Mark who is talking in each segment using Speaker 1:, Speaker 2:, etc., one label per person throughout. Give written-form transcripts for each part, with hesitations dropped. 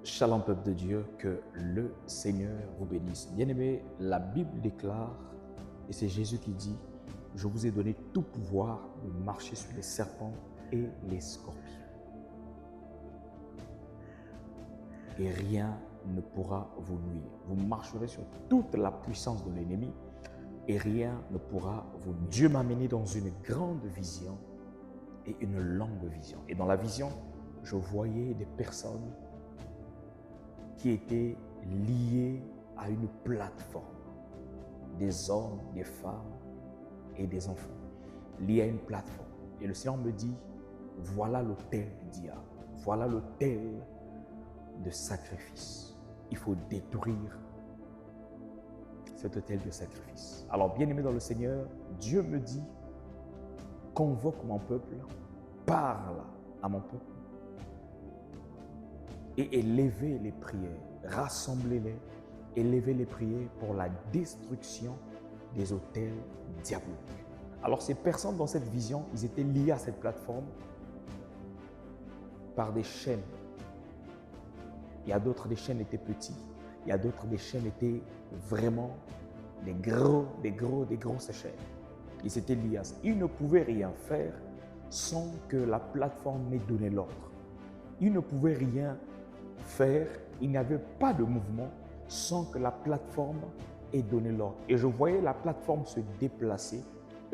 Speaker 1: Shalom peuple de Dieu, que le Seigneur vous bénisse. Bien-aimés, la Bible déclare, et c'est Jésus qui dit, « Je vous ai donné tout pouvoir de marcher sur les serpents et les scorpions. Et rien ne pourra vous nuire. Vous marcherez sur toute la puissance de l'ennemi et rien ne pourra vous nuire. » Dieu m'a mené dans une grande vision et une longue vision. Et dans la vision, je voyais des personnes qui étaient liés à une plateforme, des hommes, des femmes et des enfants, liés à une plateforme. Et le Seigneur me dit, voilà l'autel du diable, voilà l'autel de sacrifice. Il faut détruire cet autel de sacrifice. Alors, bien-aimé dans le Seigneur, Dieu me dit, convoque mon peuple, parle à mon peuple, et élevez les prières, rassemblez-les, élevez les prières pour la destruction des autels diaboliques. Alors ces personnes dans cette vision, ils étaient liés à cette plateforme par des chaînes. Il y a d'autres, des chaînes étaient petits. Il y a d'autres, des chaînes étaient vraiment des grosses chaînes. Ils étaient liés à ça. Ils ne pouvaient rien faire sans que la plateforme n'ait donné l'ordre. Ils ne pouvaient rien faire, il n'y avait pas de mouvement sans que la plateforme ait donné l'ordre. Et je voyais la plateforme se déplacer,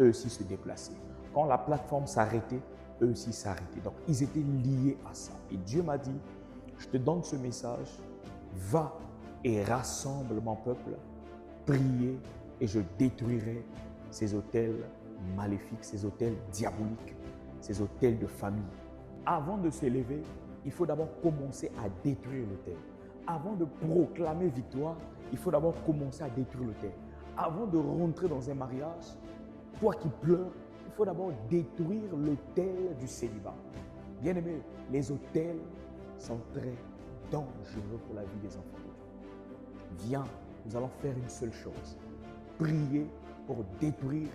Speaker 1: eux aussi se déplacer. Quand la plateforme s'arrêtait, eux aussi s'arrêtaient. Donc ils étaient liés à ça. Et Dieu m'a dit, je te donne ce message, va et rassemble mon peuple, priez et je détruirai ces autels maléfiques, ces autels diaboliques, ces autels de famille. Avant de s'élever, il faut d'abord commencer à détruire l'autel. Avant de proclamer victoire, il faut d'abord commencer à détruire l'autel. Avant de rentrer dans un mariage, toi qui pleures, il faut d'abord détruire l'autel du célibat. Bien-aimés, les autels sont très dangereux pour la vie des enfants de Dieu. Viens, nous allons faire une seule chose. Prier pour détruire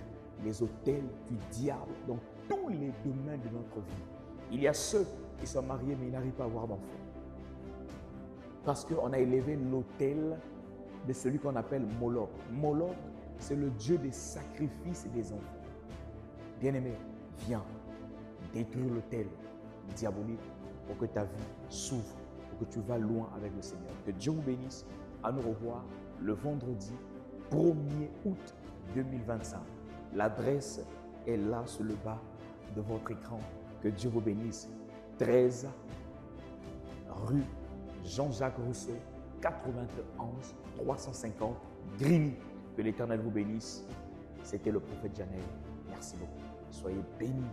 Speaker 1: les autels du diable dans tous les domaines de notre vie. Il y a ceux qui sont mariés mais ils n'arrivent pas à avoir d'enfants. Parce qu'on a élevé l'autel de celui qu'on appelle Moloch. Moloch, c'est le dieu des sacrifices et des enfants. Bien-aimé, viens détruire l'autel diabolique pour que ta vie s'ouvre, pour que tu vas loin avec le Seigneur. Que Dieu vous bénisse. À nous revoir le vendredi 1er août 2025. L'adresse est là sur le bas de votre écran. Que Dieu vous bénisse. 13 rue Jean-Jacques Rousseau, 91 350 Grigny. Que l'Éternel vous bénisse. C'était le prophète Janel. Merci beaucoup. Soyez bénis.